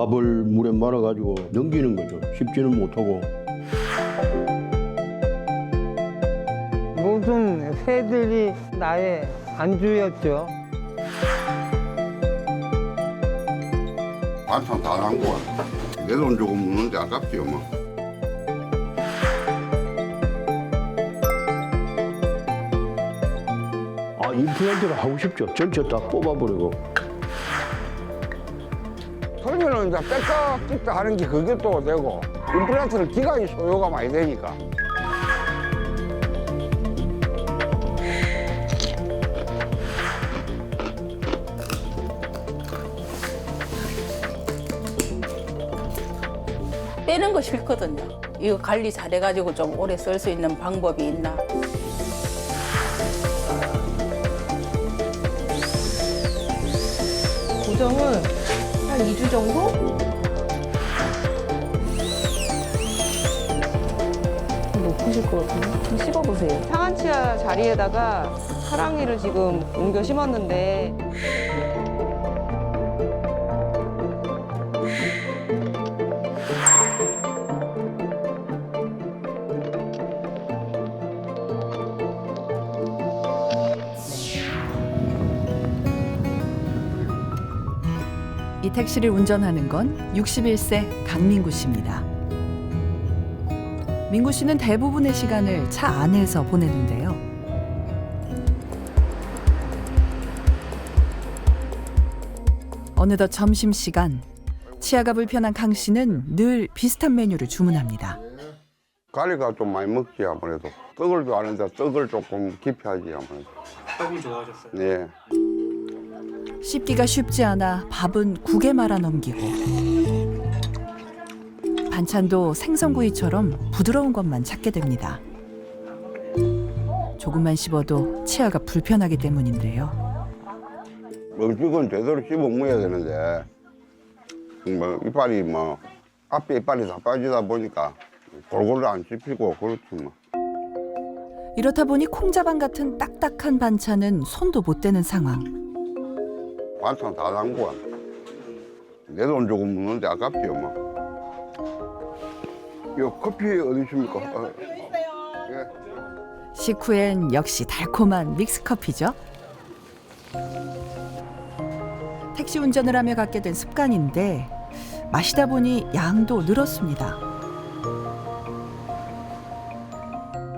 밥을 물에 말아가지고 넘기는 거죠. 씹지는 못하고. 모든 새들이 나의 안주였죠. 반찬 다 담고 내 돈 주고 먹는데 아깝지요 뭐. 아, 임플란트를 하고 싶죠. 전체 다 뽑아버리고. 설계는 이제 뺐다 찢다 하는 게 그게 또 되고 임플란트는 기간이 소요가 많이 되니까. 빼는 거 싫거든요. 이거 관리 잘해가지고 좀 오래 쓸 수 있는 방법이 있나. 고정은 한 2주 정도? 높으실 것 같은데? 한번 씹어보세요. 상한치아 자리에다가 사랑니를 지금 옮겨 심었는데 이 택시를 운전하는 건 61세 강민구 씨입니다. 민구 씨는 대부분의 시간을 차 안에서 보내는데요. 어느덧 점심시간, 치아가 불편한 강 씨는 늘 비슷한 메뉴를 주문합니다. 가리가 좀 많이 먹지 아무래도. 떡을 좋아하는데 떡을 조금 깊이 하지 아무래도. 떡을 좋아하셨어요? 네. 씹기가 쉽지 않아 밥은 국에 말아 넘기고 반찬도 생선구이처럼 부드러운 것만 찾게 됩니다. 조금만 씹어도 치아가 불편하기 때문인데요. 음식은 제대로 씹어 먹어야 되는데 뭐 이빨이 뭐 앞에 이빨이 다 빠지다 보니까 골고루 안 씹히고 그렇지 뭐. 이렇다 보니 콩자반 같은 딱딱한 반찬은 손도 못 대는 상황. 반찬 다 담고 내 돈 주고 먹는데 아깝지요 뭐. 요 커피 어디 있습니까? 예. 식후엔 역시 달콤한 믹스커피죠. 택시 운전을 하며 갖게 된 습관인데 마시다 보니 양도 늘었습니다.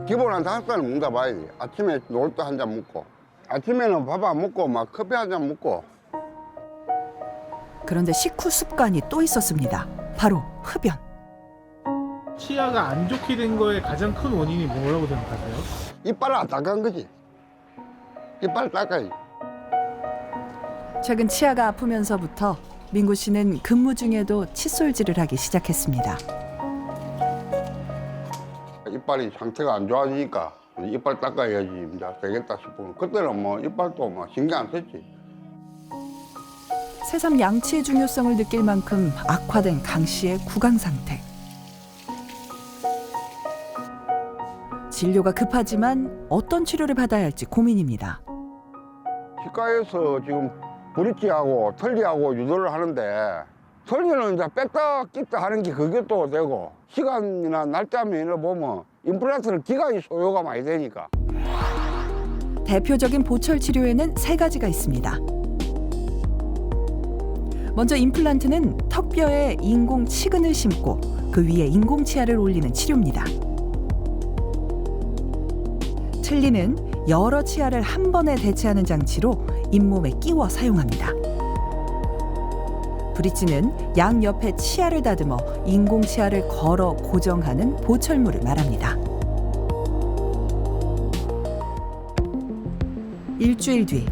기본 한 5잔 먹다 봐야지. 아침에 놀 때 한 잔 먹고 아침에는 밥 안 먹고 막 커피 한 잔 먹고. 그런데 식후 습관이 또 있었습니다. 바로 흡연. 치아가 안 좋게 된 거에 가장 큰 원인이 뭐라고 생각하세요? 이빨 안 닦은 거지. 이빨 닦아야지. 최근 치아가 아프면서부터 민구 씨는 근무 중에도 칫솔질을 하기 시작했습니다. 이빨이 상태가 안 좋아지니까 이빨 닦아야지 이제 되겠다 싶으면 그때는 뭐 이빨도 뭐 신경 안 썼지. 새삼 양치의 중요성을 느낄 만큼 악화된 강 씨의 구강 상태. 진료가 급하지만 어떤 치료를 받아야 할지 고민입니다. 치과에서 지금 브릿지하고 털리하고 유도를 하는데 털리는 이제 뺐다 찢다 하는 게 그게 또 되고 시간이나 날짜 면을 보면 임플란트는 기간이 소요가 많이 되니까. 대표적인 보철 치료에는 3가지가 있습니다. 먼저 임플란트는 턱뼈에 인공 치근을 심고 그 위에 인공 치아를 올리는 치료입니다. 틀니는 여러 치아를 한 번에 대체하는 장치로 잇몸에 끼워 사용합니다. 브릿지는 양옆에 치아를 다듬어 인공 치아를 걸어 고정하는 보철물을 말합니다. 일주일 뒤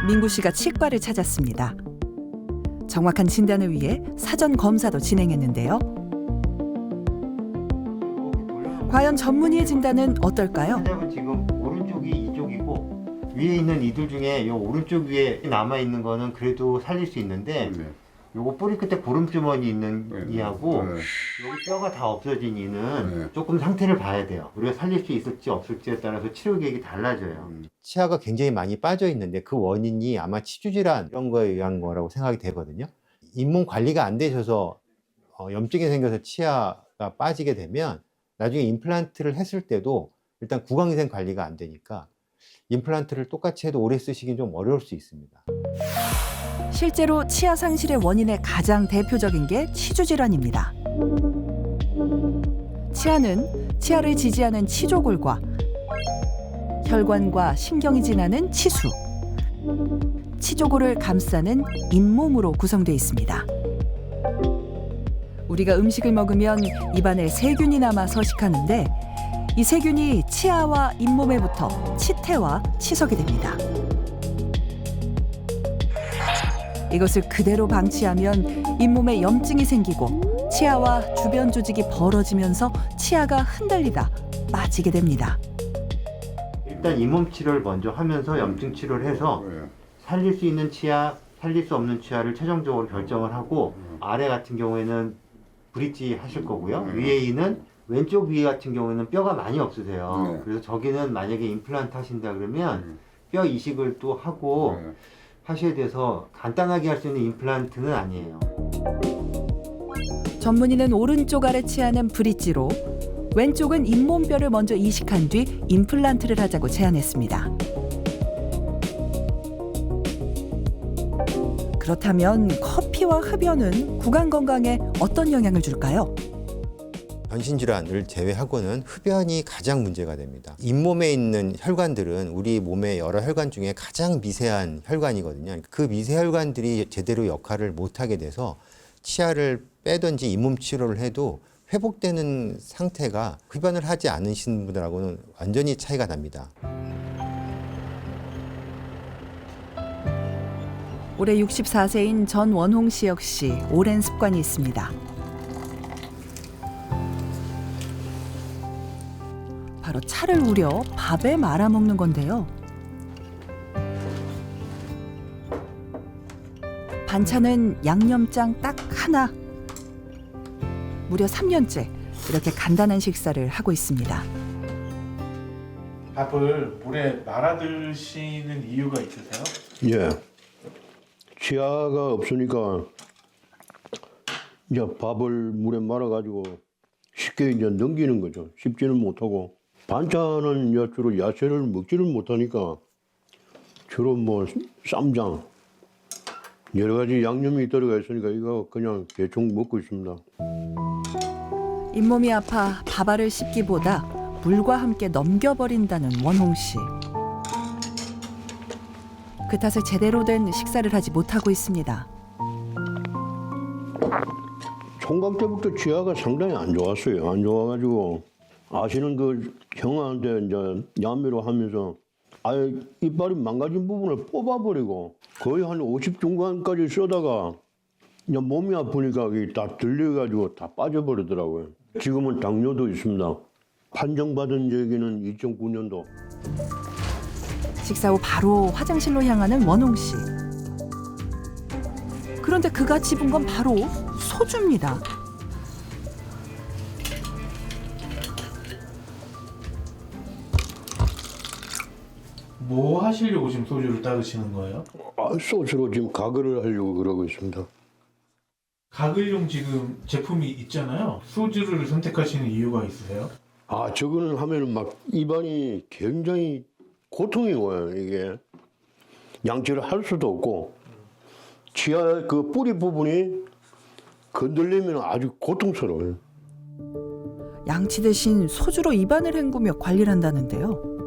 민구 씨가 치과를 찾았습니다. 정확한 진단을 위해 사전 검사도 진행했는데요. 과연 전문의의 진단은 어떨까요? 환자분 지금 오른쪽이 이쪽이고 위에 있는 이들 중에 이 오른쪽 위에 남아 있는 거는 그래도 살릴 수 있는데 요거 뿌리 끝에 고름주머니 있는 네. 이하고 네. 여기 뼈가 다 없어진 이는 네. 조금 상태를 봐야 돼요. 우리가 살릴 수 있을지 없을지에 따라서 치료 계획이 달라져요. 치아가 굉장히 많이 빠져 있는데 그 원인이 아마 치주 질환 이런 거에 의한 거라고 생각이 되거든요. 잇몸 관리가 안 되셔서 염증이 생겨서 치아가 빠지게 되면 나중에 임플란트를 했을 때도 일단 구강위생 관리가 안 되니까 임플란트를 똑같이 해도 오래 쓰시긴 좀 어려울 수 있습니다. 실제로 치아 상실의 원인의 가장 대표적인 게 치주 질환입니다. 치아는 치아를 지지하는 치조골과 혈관과 신경이 지나는 치수, 치조골을 감싸는 잇몸으로 구성되어 있습니다. 우리가 음식을 먹으면 입안에 세균이 남아 서식하는데 이 세균이 치아와 잇몸에 붙어 치태와 치석이 됩니다. 이것을 그대로 방치하면 잇몸에 염증이 생기고 치아와 주변 조직이 벌어지면서 치아가 흔들리다 빠지게 됩니다. 일단 잇몸 치료를 먼저 하면서 염증 치료를 해서 살릴 수 있는 치아, 살릴 수 없는 치아를 최종적으로 결정을 하고 아래 같은 경우에는 브릿지 하실 거고요. 위에 이는 왼쪽 위 같은 경우에는 뼈가 많이 없으세요. 그래서 저기는 만약에 임플란트 하신다 그러면 뼈 이식을 또 하고 하셔야 돼서 간단하게 할 수 있는 임플란트는 아니에요. 전문의는 오른쪽 아래 치아는 브릿지로 왼쪽은 잇몸뼈를 먼저 이식한 뒤 임플란트를 하자고 제안했습니다. 그렇다면 커피와 흡연은 구강 건강에 어떤 영향을 줄까요? 전신질환을 제외하고는 흡연이 가장 문제가 됩니다. 잇몸에 있는 혈관들은 우리 몸의 여러 혈관 중에 가장 미세한 혈관이거든요. 그 미세혈관들이 제대로 역할을 못하게 돼서 치아를 빼든지 잇몸 치료를 해도 회복되는 상태가 흡연을 하지 않으신 분들하고는 완전히 차이가 납니다. 올해 64세인 전원홍 씨 역시 오랜 습관이 있습니다. 바로 차를 우려 밥에 말아 먹는 건데요. 반찬은 양념장 딱 하나. 무려 3년째 이렇게 간단한 식사를 하고 있습니다. 밥을 물에 말아 드시는 이유가 있으세요? 예. 치아가 없으니까 이제 밥을 물에 말아가지고 쉽게 이제 넘기는 거죠. 씹지는 못하고. 반찬은 이제 주로 야채를 먹지를 못하니까 주로 뭐 쌈장 여러 가지 양념이 들어가 있으니까 이거 그냥 대충 먹고 있습니다. 잇몸이 아파 밥알을 씹기보다 물과 함께 넘겨버린다는 원홍 씨. 그 탓에 제대로 된 식사를 하지 못하고 있습니다. 총각 때부터 치아가 상당히 안 좋았어요. 안 좋아가지고 아시는 그 형한테 이제 야매로 하면서 아예 이빨이 망가진 부분을 뽑아버리고 거의 한 50 중간까지 쓰다가 이제 몸이 아프니까 이게 다 들려가지고 다 빠져버리더라고요. 지금은 당뇨도 있습니다. 판정받은 얘기는 2009년도. 식사 후 바로 화장실로 향하는 원홍 씨. 그런데 그가 집은 건 바로 소주입니다. 뭐 하시려고 지금 소주를 따르시는 거예요? 소주로 지금 가글을 하려고 그러고 있습니다. 가글용 지금 제품이 있잖아요. 소주를 선택하시는 이유가 있으세요? 저거는 하면은 막 입안이 굉장히 고통이 와요. 이게 양치를 할 수도 없고 치아 그 뿌리 부분이 건들리면 아주 고통스러워요. 양치 대신 소주로 입안을 헹구며 관리를 한다는데요.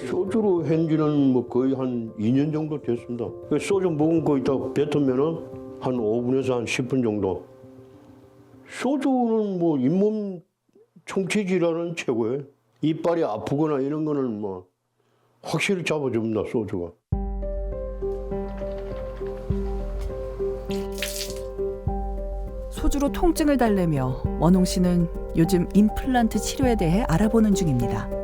소주로 헹지는 뭐 거의 한 2년 정도 됐습니다. 소주 먹은 거 있다 뱉으면은 한 5분에서 한 10분 정도. 소주는 뭐 잇몸 총치 질환은 최고예요. 이빨이 아프거나 이런 거는 뭐 확실히 잡아줍니다, 소주가. 소주로 통증을 달래며 원홍 씨는 요즘 임플란트 치료에 대해 알아보는 중입니다.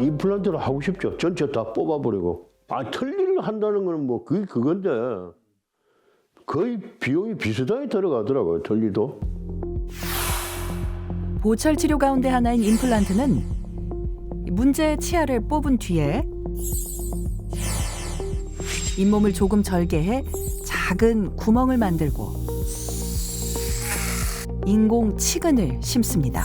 임플란트를 하고 싶죠. 전체 다 뽑아버리고. 틀릴 수술을 한다는 거는 뭐 그게 그건데 거의 비용이 비슷하게 들어가더라고요. 틀니도. 보철 치료 가운데 하나인 임플란트는 문제의 치아를 뽑은 뒤에 잇몸을 조금 절개해 작은 구멍을 만들고 인공 치근을 심습니다.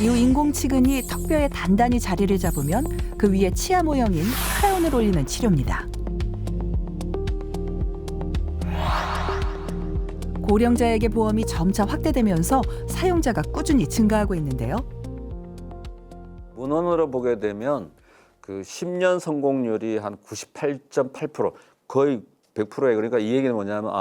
이후 인공 치근이 턱뼈에 단단히 자리를 잡으면 그 위에 치아 모형인 크라운을 올리는 치료입니다. 고령자에게 보험이 점차 확대되면서 사용자가 꾸준히 증가하고 있는데요. 문헌으로 보게 되면 그 10년 성공률이 한 98.8% 거의 100%예요. 그러니까 이 얘기는 뭐냐면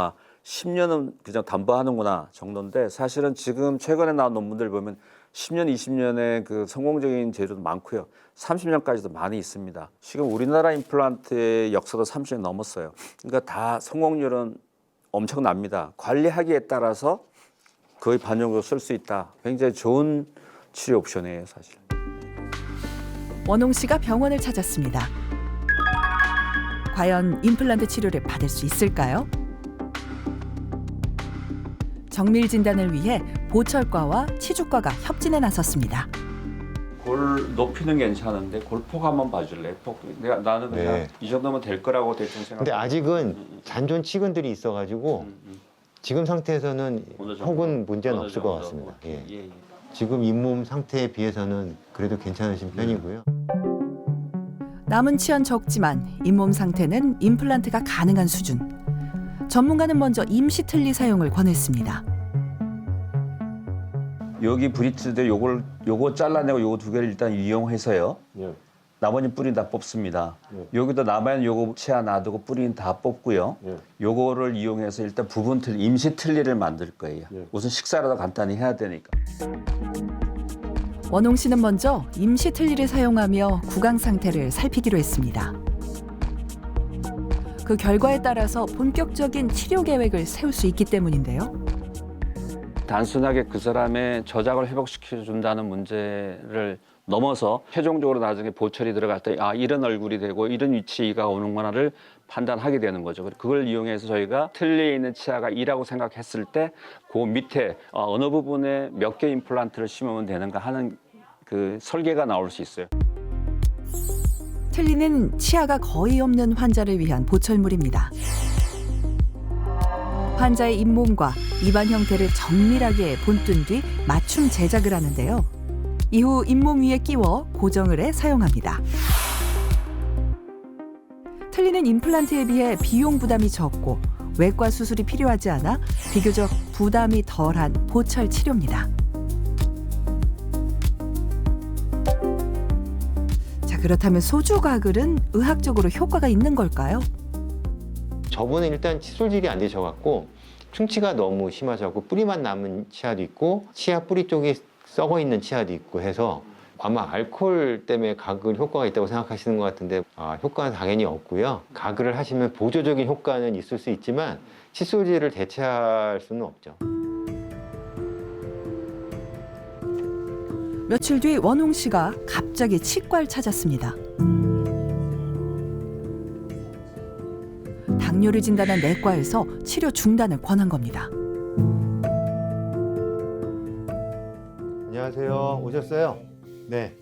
10년은 그냥 담보하는구나 정도인데 사실은 지금 최근에 나온 논문들 보면 10년, 20년의 그 성공적인 제도도 많고요. 30년까지도 많이 있습니다. 지금 우리나라 임플란트의 역사도 30년 넘었어요. 그러니까 다 성공률은 엄청납니다. 관리하기에 따라서 거의 반영으로 쓸 수 있다. 굉장히 좋은 치료 옵션이에요, 사실. 원홍 씨가 병원을 찾았습니다. 과연 임플란트 치료를 받을 수 있을까요? 정밀 진단을 위해 보철과와 치주과가 협진에 나섰습니다. 골 높이는 괜찮은데 골폭 한번 봐줄래? 폭. 나는 그냥 이 정도면 될 거라고 대충 생각. 근데 아직은 잔존 치근들이 있어가지고 지금 상태에서는 혹은 문제는 없을 것 같습니다. 예. 지금 잇몸 상태에 비해서는 그래도 괜찮으신 편이고요. 남은 치아는 적지만 잇몸 상태는 임플란트가 가능한 수준. 전문가는 먼저 임시 틀니 사용을 권했습니다. 여기 브릿지인데 요거 잘라내고 요거 두 개를 일단 이용해서요. 나머지 뿌리는 다 뽑습니다. 여기도 남아있는 요거 치아 놔두고 뿌리는 다 뽑고요. 요거를 이용해서 일단 부분 틀니, 임시 틀니를 만들 거예요. 우선 식사라도 간단히 해야 되니까. 원홍 씨는 먼저 임시 틀니를 사용하며 구강 상태를 살피기로 했습니다. 그 결과에 따라서 본격적인 치료 계획을 세울 수 있기 때문인데요. 단순하게 그 사람의 저작을 회복시켜준다는 문제를 넘어서 최종적으로 나중에 보철이 들어갈 때 이런 얼굴이 되고 이런 위치가 오는구나를 판단하게 되는 거죠. 그걸 이용해서 저희가 틀니에 있는 치아가 2라고 생각했을 때 그 밑에 어느 부분에 몇 개 임플란트를 심으면 되는가 하는 그 설계가 나올 수 있어요. 틀니는 치아가 거의 없는 환자를 위한 보철물입니다. 환자의 잇몸과 입안 형태를 정밀하게 본뜬 뒤 맞춤 제작을 하는데요. 이후 잇몸 위에 끼워 고정을 해 사용합니다. 틀니는 임플란트에 비해 비용 부담이 적고 외과 수술이 필요하지 않아 비교적 부담이 덜한 보철 치료입니다. 자, 그렇다면 소주 가글은 의학적으로 효과가 있는 걸까요? 저분은 일단 칫솔질이 안 되셔갖고 충치가 너무 심하셔갖고 뿌리만 남은 치아도 있고 치아 뿌리 쪽이 썩어 있는 치아도 있고 해서 아마 알코올 때문에 가글 효과가 있다고 생각하시는 것 같은데 효과는 당연히 없고요. 가글을 하시면 보조적인 효과는 있을 수 있지만 칫솔질을 대체할 수는 없죠. 며칠 뒤 원홍 씨가 갑자기 치과를 찾았습니다. 당뇨를 진단한 내과에서 치료 중단을 권한 겁니다. 안녕하세요. 오셨어요? 네.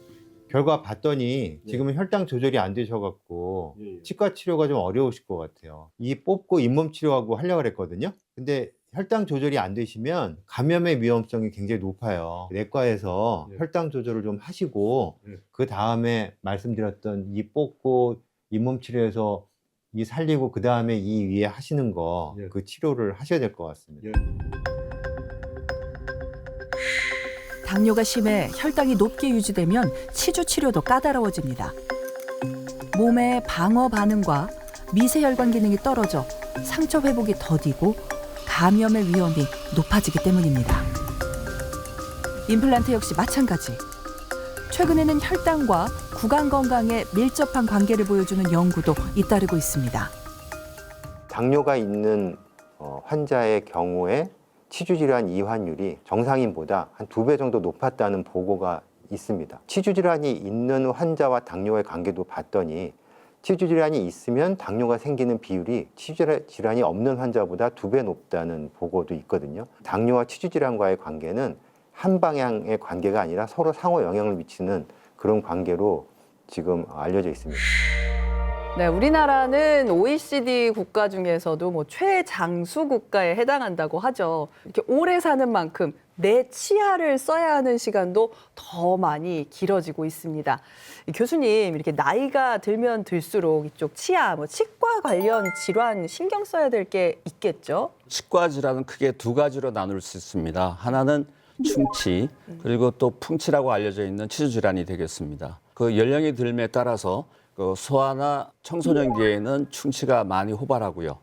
결과 봤더니 지금은 혈당 조절이 안 되셔갖고 치과 치료가 좀 어려우실 것 같아요. 이 뽑고 잇몸 치료하고 하려고 그랬거든요. 근데 혈당 조절이 안 되시면 감염의 위험성이 굉장히 높아요. 내과에서 혈당 조절을 좀 하시고 그 다음에 말씀드렸던 이 뽑고 잇몸 치료해서 이 살리고 그 다음에 이 위에 하시는 거 그 치료를 하셔야 될 것 같습니다. 당뇨가 심해 혈당이 높게 유지되면 치주 치료도 까다로워집니다. 몸의 방어 반응과 미세혈관 기능이 떨어져 상처 회복이 더디고 감염의 위험이 높아지기 때문입니다. 임플란트 역시 마찬가지. 최근에는 혈당과 구강 건강에 밀접한 관계를 보여주는 연구도 잇따르고 있습니다. 당뇨가 있는 환자의 경우에 치주질환 이환율이 정상인보다 한 2배 정도 높았다는 보고가 있습니다. 치주질환이 있는 환자와 당뇨의 관계도 봤더니 치주 질환이 있으면 당뇨가 생기는 비율이 치주 질환이 없는 환자보다 2배 높다는 보고도 있거든요. 당뇨와 치주 질환과의 관계는 한 방향의 관계가 아니라 서로 상호 영향을 미치는 그런 관계로 지금 알려져 있습니다. 네, 우리나라는 OECD 국가 중에서도 뭐 최장수 국가에 해당한다고 하죠. 이렇게 오래 사는 만큼 내 치아를 써야 하는 시간도 더 많이 길어지고 있습니다. 교수님, 이렇게 나이가 들면 들수록 이쪽 치아, 뭐 치과 관련 질환 신경 써야 될 게 있겠죠? 치과 질환은 크게 2가지로 나눌 수 있습니다. 하나는 충치, 그리고 또 풍치라고 알려져 있는 치주 질환이 되겠습니다. 그 연령이 들에 따라서 그 소아나 청소년기에는 충치가 많이 호발하고요.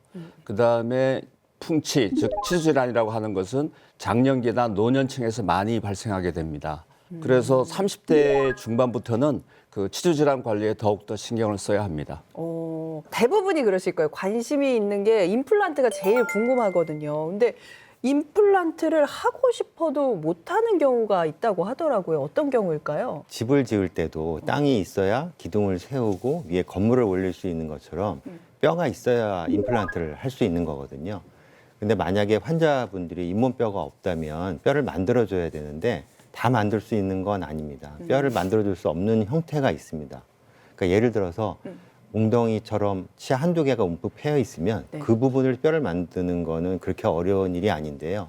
그다음에 풍치, 즉 치주 질환이라고 하는 것은 장년기나 노년층에서 많이 발생하게 됩니다. 그래서 30대 중반부터는 그 치주 질환 관리에 더욱더 신경을 써야 합니다. 대부분이 그러실 거예요. 관심이 있는 게 임플란트가 제일 궁금하거든요. 근데 임플란트를 하고 싶어도 못하는 경우가 있다고 하더라고요. 어떤 경우일까요? 집을 지을 때도 땅이 있어야 기둥을 세우고 위에 건물을 올릴 수 있는 것처럼 뼈가 있어야 임플란트를 할 수 있는 거거든요. 근데 만약에 환자분들이 잇몸뼈가 없다면 뼈를 만들어줘야 되는데 다 만들 수 있는 건 아닙니다. 뼈를 만들어줄 수 없는 형태가 있습니다. 그러니까 예를 들어서 웅덩이처럼 치아 한두 개가 움푹 패여 있으면 그 부분을 뼈를 만드는 거는 그렇게 어려운 일이 아닌데요.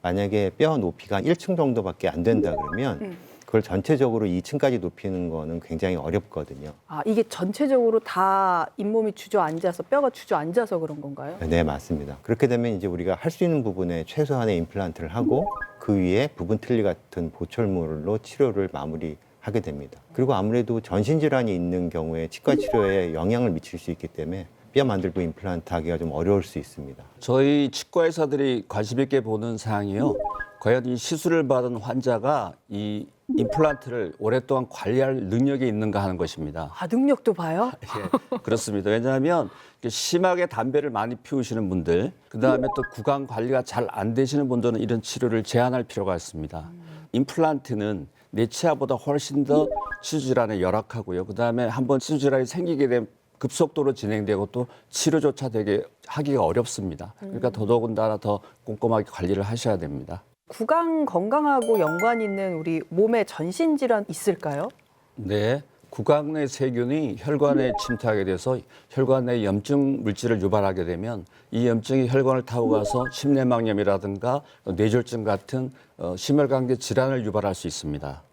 만약에 뼈 높이가 1층 정도밖에 안 된다 그러면 그걸 전체적으로 2층까지 높이는 거는 굉장히 어렵거든요. 아, 이게 전체적으로 다 잇몸이 주저앉아서 뼈가 주저앉아서 그런 건가요? 네, 맞습니다. 그렇게 되면 이제 우리가 할 수 있는 부분에 최소한의 임플란트를 하고 그 위에 부분 틀니 같은 보철물로 치료를 마무리하게 됩니다. 그리고 아무래도 전신 질환이 있는 경우에 치과 치료에 영향을 미칠 수 있기 때문에 뼈 만들고 임플란트 하기가 좀 어려울 수 있습니다. 저희 치과 의사들이 관심 있게 보는 사항이요. 과연 이 시술을 받은 환자가 이 임플란트를 오랫동안 관리할 능력이 있는가 하는 것입니다. 아, 능력도 봐요? 예, 그렇습니다. 왜냐하면 심하게 담배를 많이 피우시는 분들, 그다음에 또 구강 관리가 잘 안 되시는 분들은 이런 치료를 제한할 필요가 있습니다. 임플란트는 내 치아보다 훨씬 더 치주 질환에 열악하고요. 그다음에 한번 치주 질환이 생기게 되면 급속도로 진행되고 또 치료조차 되게 하기가 어렵습니다. 그러니까 더더군다나 더 꼼꼼하게 관리를 하셔야 됩니다. 구강 건강하고 연관 있는 우리 몸의 전신 질환 있을까요? 네, 구강 내 세균이 혈관에 침투하게 돼서 혈관 내 염증 물질을 유발하게 되면 이 염증이 혈관을 타고 가서 심내막염이라든가 뇌졸중 같은 심혈관계 질환을 유발할 수 있습니다.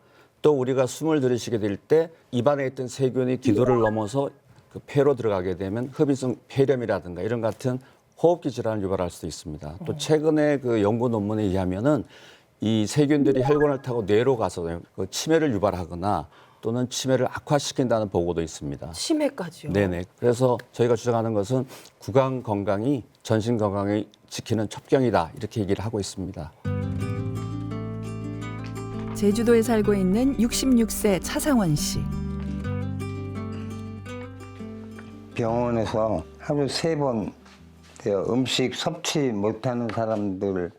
또 우리가 숨을 들이쉬게 될 때 입안에 있던 세균이 기도를 넘어서 그 폐로 들어가게 되면 흡입성 폐렴이라든가 이런 같은 호흡기 질환을 유발할 수도 있습니다. 또 최근에 그 연구 논문에 의하면은 이 세균들이 혈관을 타고 뇌로 가서 그 치매를 유발하거나 또는 치매를 악화시킨다는 보고도 있습니다. 치매까지요? 네네. 그래서 저희가 주장하는 것은 구강 건강이 전신 건강을 지키는 첩경이다 이렇게 얘기를 하고 있습니다. 제주도에 살고 있는 66세 차상원 씨. 병원에서 하루 3번 음식 섭취 못하는 사람들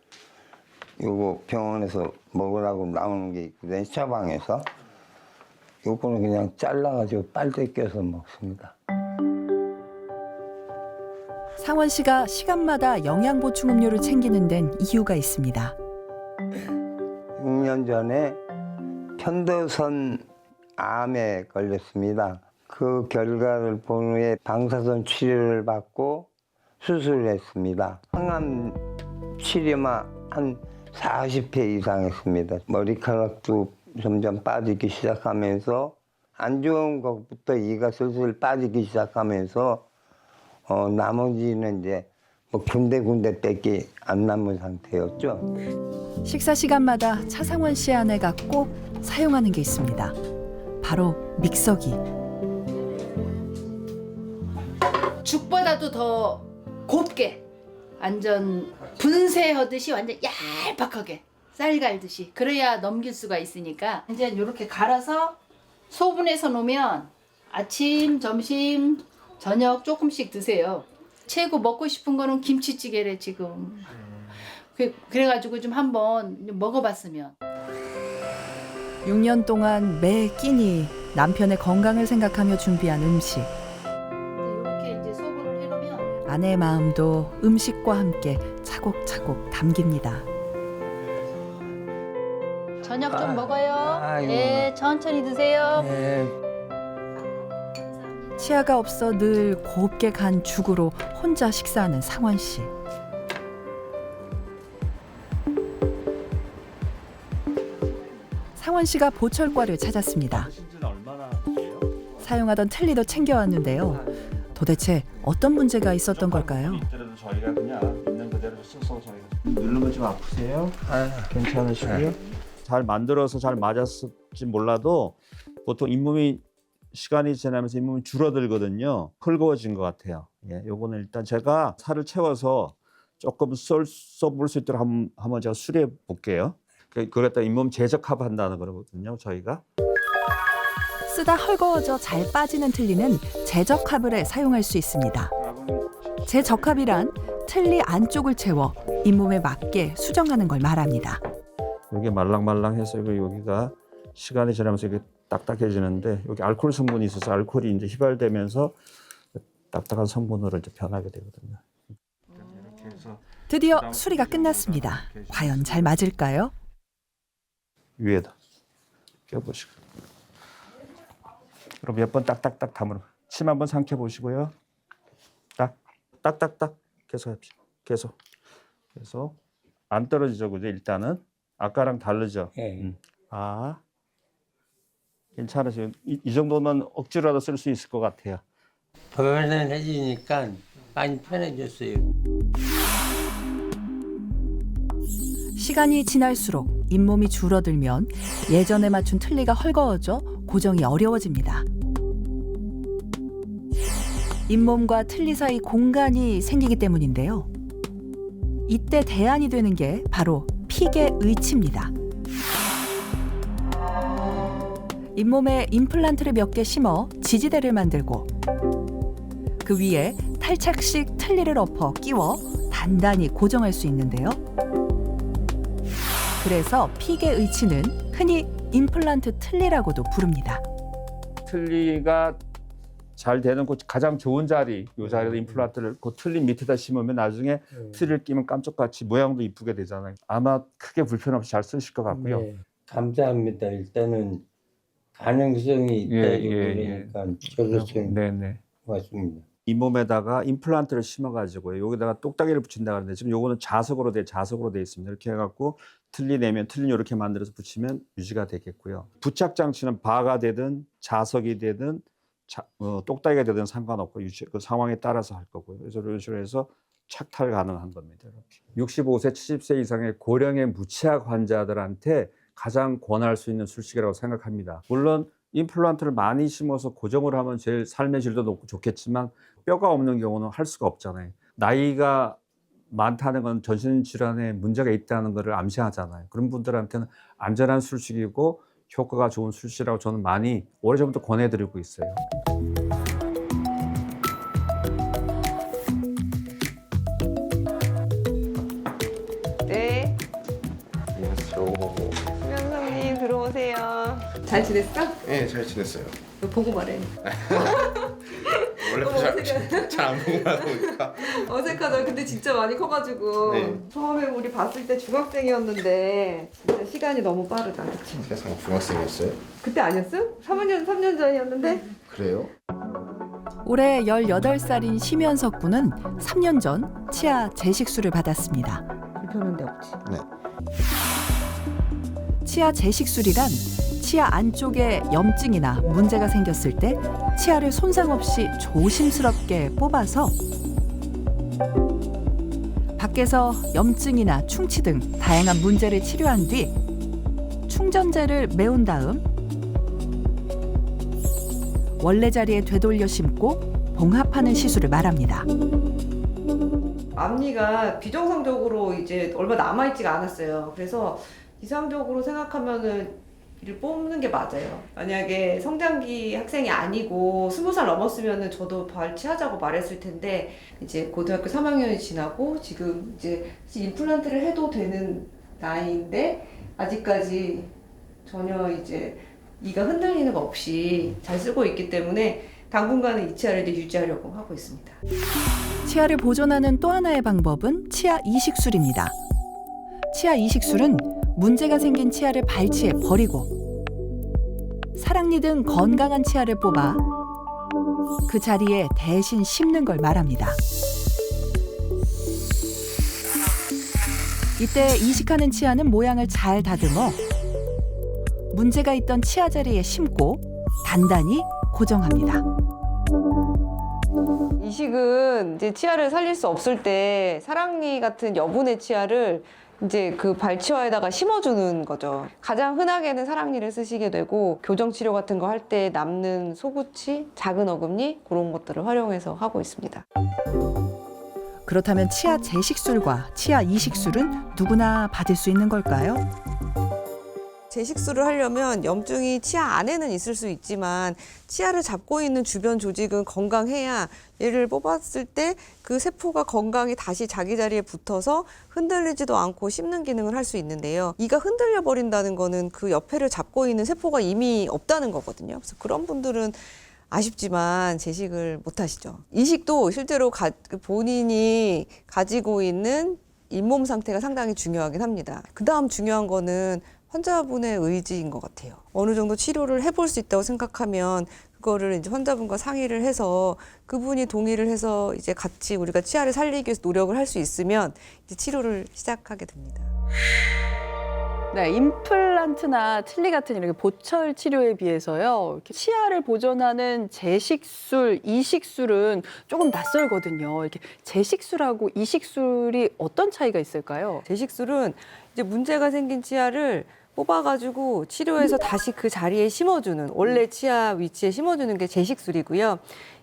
요거 병원에서 먹으라고 나오는 게 있거든요. 처방에서 요거는 그냥 잘라가지고 빨대 껴서 먹습니다. 상원 씨가 시간마다 영양 보충 음료를 챙기는 데는 이유가 있습니다. 6년 전에 편도선 암에 걸렸습니다. 그 결과를 본 후에 방사선 치료를 받고 수술을 했습니다. 항암 치료만 한 40회 이상 했습니다. 머리카락도 점점 빠지기 시작하면서 안 좋은 것부터 이가 슬슬 빠지기 시작하면서 나머지는 이제 뭐 군데군데밖에 안 남은 상태였죠. 식사 시간마다 차상원 씨 아내가 꼭 사용하는 게 있습니다. 바로 믹서기. 죽보다도 더 곱게 완전 분쇄하듯이 완전 얄팍하게 쌀 갈듯이 그래야 넘길 수가 있으니까 이제 이렇게 갈아서 소분해서 놓으면 아침, 점심, 저녁 조금씩 드세요. 최고 먹고 싶은 거는 김치찌개래 지금. 그래가지고 좀 한번 먹어봤으면. 6년 동안 매 끼니 남편의 건강을 생각하며 준비한 음식. 아내의 마음도 음식과 함께 차곡차곡 담깁니다. 저녁 좀 먹어요. 아이고. 네, 천천히 드세요. 네. 치아가 없어 늘 곱게 간 죽으로 혼자 식사하는 상원 씨. 상원 씨가 보철과를 찾았습니다. 사용하던 틀니도 챙겨왔는데요. 도대체 어떤 문제가 있었던 걸까요? 저희가 그냥 있는 그대로 써서 저희가 누르면 좀 아프세요? 괜찮으시고요? 잘 만들어서 잘 맞았을지 몰라도 보통 잇몸이 시간이 지나면서 잇몸이 줄어들거든요. 헐거워진 것 같아요. 예, 요거는 일단 제가 살을 채워서 조금 써볼 수 있도록 한번 제가 수리해 볼게요. 그랬다 잇몸 재적합한다는 거거든요. 저희가. 쓰다 헐거워져 잘 빠지는 틀니는 재적합을 해 사용할 수 있습니다. 재적합이란 틀니 안쪽을 채워 잇몸에 맞게 수정하는 걸 말합니다. 여기 말랑말랑해서 여기가 시간이 지나면서 이게 딱딱해지는데 여기 알코올 성분이 있어서 알코올이 이제 휘발되면서 딱딱한 성분으로 이제 변하게 되거든요. 이렇게 해서 드디어 수리가 끝났습니다. 과연 잘 맞을까요? 위에다 껴보시고 그럼 몇 번 딱딱딱 다물어 침 한번 삼켜 보시고요. 딱딱딱 계속 합시다. 계속 안 떨어지죠, 그죠? 일단은 아까랑 다르죠. 아 괜찮으세요? 이 정도면 억지로라도 쓸 수 있을 것 같아요. 편안해지니까 많이 편해졌어요. 시간이 지날수록 잇몸이 줄어들면 예전에 맞춘 틀니가 헐거워져 고정이 어려워집니다. 잇몸과 틀니 사이 공간이 생기기 때문인데요. 이때 대안이 되는 게 바로 픽의 의치입니다. 잇몸에 임플란트를 몇 개 심어 지지대를 만들고 그 위에 탈착식 틀니를 엎어 끼워 단단히 고정할 수 있는데요. 그래서 픽의 의치는 흔히 임플란트 틀니라고도 부릅니다. 틀니가 잘 되는 곳 가장 좋은 자리, 이 자리에다 임플란트를 그 틀니 밑에다 심으면 나중에 틀니를 끼면 깜짝같이 모양도 이쁘게 되잖아요. 아마 크게 불편 없이 잘 쓰실 것 같고요. 네, 감사합니다. 일단은 가능성이 있다고 그러니까 저도성 맞습니다. 잇몸에다가 임플란트를 심어가지고 여기다가 똑딱이를 붙인다 그러는데 지금 요거는 자석으로 돼 있습니다. 이렇게 해갖고 틀니 내면 틀니 이렇게 만들어서 붙이면 유지가 되겠고요. 부착 장치는 바가 되든 자석이 되든 똑딱이가 되든 상관없고 그 상황에 따라서 할 거고요. 그래서 이런 식으로 해서 착탈 가능한 겁니다. 이렇게 65세, 70세 이상의 고령의 무치약 환자들한테 가장 권할 수 있는 술식이라고 생각합니다. 물론 임플란트를 많이 심어서 고정을 하면 제일 삶의 질도 높고 좋겠지만 뼈가 없는 경우는 할 수가 없잖아요. 나이가 많다는 건 전신질환에 문제가 있다는 것을 암시하잖아요. 그런 분들한테는 안전한 술식이고 효과가 좋은 술식이라고 저는 많이 오래전부터 권해드리고 있어요. 네. 수면성님 들어오세요. 잘 지냈어? 네, 잘 지냈어요. 보고 말해. 원래 잘 안 보고 말하니까. 어색하다. 근데 진짜 많이 커가지고 네. 처음에 우리 봤을 때 중학생이었는데 진짜 시간이 너무 빠르다. 그치? 세상 중학생이었어요? 그때 아니었어? 3년 전이었는데? 그래요? 올해 18살인 심연석 군은 3년 전 치아 재식술을 받았습니다. 불편한 데 없지? 네. 치아 재식술이란 치아 안쪽에 염증이나 문제가 생겼을 때 치아를 손상 없이 조심스럽게 뽑아서 밖에서 염증이나 충치 등 다양한 문제를 치료한 뒤 충전재를 메운 다음 원래 자리에 되돌려 심고 봉합하는 시술을 말합니다. 앞니가 비정상적으로 이제 얼마 남아있지가 않았어요. 그래서 이상적으로 생각하면은 이를 뽑는 게 맞아요. 만약에 성장기 학생이 아니고 20살 넘었으면은 저도 발치하자고 말했을 텐데 이제 고등학교 3학년이 지나고 지금 이제 임플란트를 해도 되는 나이인데 아직까지 전혀 이제 이가 흔들리는 거 없이 잘 쓰고 있기 때문에 당분간은 이 치아를 유지하려고 하고 있습니다. 치아를 보존하는 또 하나의 방법은 치아 이식술입니다. 치아 이식술은 문제가 생긴 치아를 발치해 버리고 사랑니 등 건강한 치아를 뽑아 그 자리에 대신 심는 걸 말합니다. 이때 이식하는 치아는 모양을 잘 다듬어 문제가 있던 치아 자리에 심고 단단히 고정합니다. 이식은 이제 치아를 살릴 수 없을 때 사랑니 같은 여분의 치아를 이제 그 발치화에다가 심어주는 거죠. 가장 흔하게는 사랑니를 쓰시게 되고 교정 치료 같은 거 할 때 남는 소구치, 작은 어금니 그런 것들을 활용해서 하고 있습니다. 그렇다면 치아 재식술과 치아 이식술은 누구나 받을 수 있는 걸까요? 재식술을 하려면 염증이 치아 안에는 있을 수 있지만 치아를 잡고 있는 주변 조직은 건강해야 얘를 뽑았을 때 그 세포가 건강히 다시 자기 자리에 붙어서 흔들리지도 않고 씹는 기능을 할 수 있는데요. 이가 흔들려 버린다는 거는 그 옆에를 잡고 있는 세포가 이미 없다는 거거든요. 그래서 그런 분들은 아쉽지만 재식을 못 하시죠. 이식도 실제로 본인이 가지고 있는 잇몸 상태가 상당히 중요하긴 합니다. 그다음 중요한 거는 환자분의 의지인 것 같아요. 어느 정도 치료를 해볼 수 있다고 생각하면 그거를 이제 환자분과 상의를 해서 그분이 동의를 해서 이제 같이 우리가 치아를 살리기 위해서 노력을 할 수 있으면 이제 치료를 시작하게 됩니다. 네, 임플란트나 틀니 같은 이렇게 보철 치료에 비해서요. 이렇게 치아를 보존하는 재식술, 이식술은 조금 낯설거든요. 이렇게 재식술하고 이식술이 어떤 차이가 있을까요? 재식술은 이제 문제가 생긴 치아를 뽑아가지고 치료해서 다시 그 자리에 심어주는, 원래 치아 위치에 심어주는 게 재식술이고요.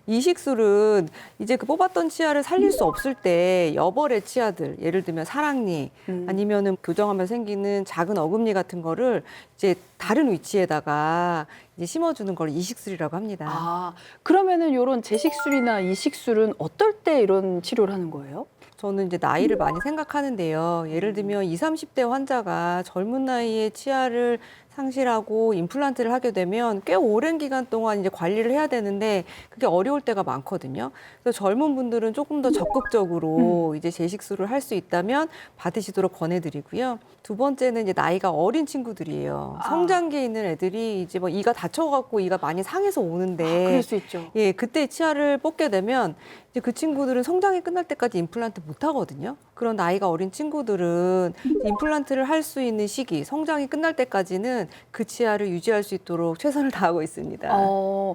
이식술은 이제 그 뽑았던 치아를 살릴 수 없을 때 여벌의 치아들, 예를 들면 사랑니 아니면은 교정하면 생기는 작은 어금니 같은 거를 이제 다른 위치에다가 이제 심어주는 걸 이식술이라고 합니다. 아, 그러면은 이런 재식술이나 이식술은 어떨 때 이런 치료를 하는 거예요? 저는 이제 나이를 많이 생각하는데요. 예를 들면 20, 30대 환자가 젊은 나이에 치아를 상실하고 임플란트를 하게 되면 꽤 오랜 기간 동안 이제 관리를 해야 되는데 그게 어려울 때가 많거든요. 그래서 젊은 분들은 조금 더 적극적으로 이제 재식술을 할 수 있다면 받으시도록 권해드리고요. 두 번째는 이제 나이가 어린 친구들이에요. 성장기에 있는 애들이 이제 뭐 이가 다쳐갖고 이가 많이 상해서 오는데 그럴 수 있죠. 예, 그때 치아를 뽑게 되면 이제 그 친구들은 성장이 끝날 때까지 임플란트 못 하거든요. 그런 나이가 어린 친구들은 임플란트를 할 수 있는 시기, 성장이 끝날 때까지는 그 치아를 유지할 수 있도록 최선을 다하고 있습니다.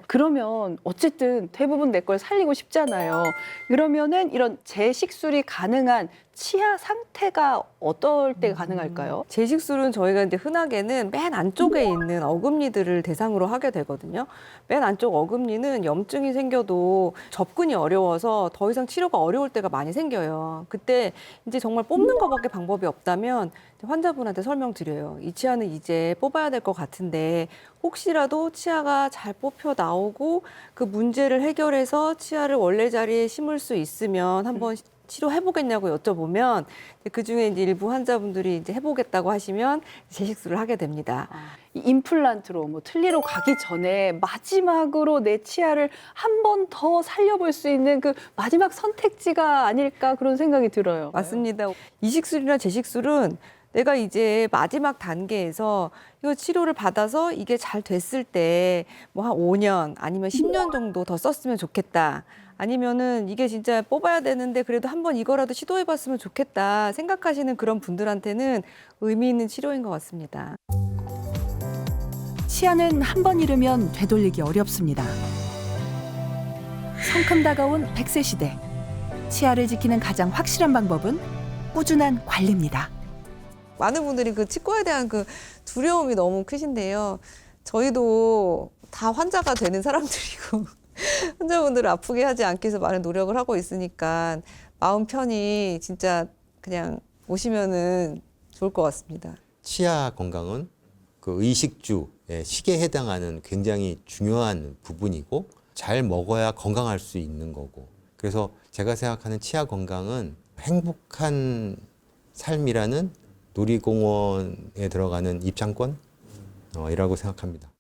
그러면 어쨌든 대부분 내 걸 살리고 싶잖아요. 그러면은 이런 재식술이 가능한 치아 상태가 어떨 때 가능할까요? 재식술은 저희가 이제 흔하게는 맨 안쪽에 있는 어금니들을 대상으로 하게 되거든요. 맨 안쪽 어금니는 염증이 생겨도 접근이 어려워서 더 이상 치료가 어려울 때가 많이 생겨요. 그때 이제 정말 뽑는 것밖에 방법이 없다면 환자분한테 설명드려요. 이 치아는 이제 뽑아야 될 것 같은데 혹시라도 치아가 잘 뽑혀 나오고 그 문제를 해결해서 치아를 원래 자리에 심을 수 있으면 한번 치료해보겠냐고 여쭤보면 그 중에 이제 일부 환자분들이 이제 해보겠다고 하시면 재식술을 하게 됩니다. 이 임플란트로 뭐 틀니로 가기 전에 마지막으로 내 치아를 한 번 더 살려볼 수 있는 그 마지막 선택지가 아닐까 그런 생각이 들어요. 맞습니다. 이식술이나 재식술은 내가 이제 마지막 단계에서 이 치료를 받아서 이게 잘 됐을 때 뭐 한 5년 아니면 10년 정도 더 썼으면 좋겠다. 아니면은 이게 진짜 뽑아야 되는데 그래도 한번 이거라도 시도해봤으면 좋겠다 생각하시는 그런 분들한테는 의미 있는 치료인 것 같습니다. 치아는 한 번 잃으면 되돌리기 어렵습니다. 성큼 다가온 100세 시대. 치아를 지키는 가장 확실한 방법은 꾸준한 관리입니다. 많은 분들이 그 치과에 대한 그 두려움이 너무 크신데요. 저희도 다 환자가 되는 사람들이고 환자분들을 아프게 하지 않기 위해서 많은 노력을 하고 있으니까 마음 편히 진짜 그냥 오시면은 좋을 것 같습니다. 치아 건강은 그 의식주의 식에 해당하는 굉장히 중요한 부분이고 잘 먹어야 건강할 수 있는 거고 그래서 제가 생각하는 치아 건강은 행복한 삶이라는 놀이공원에 들어가는 입장권이라고 생각합니다.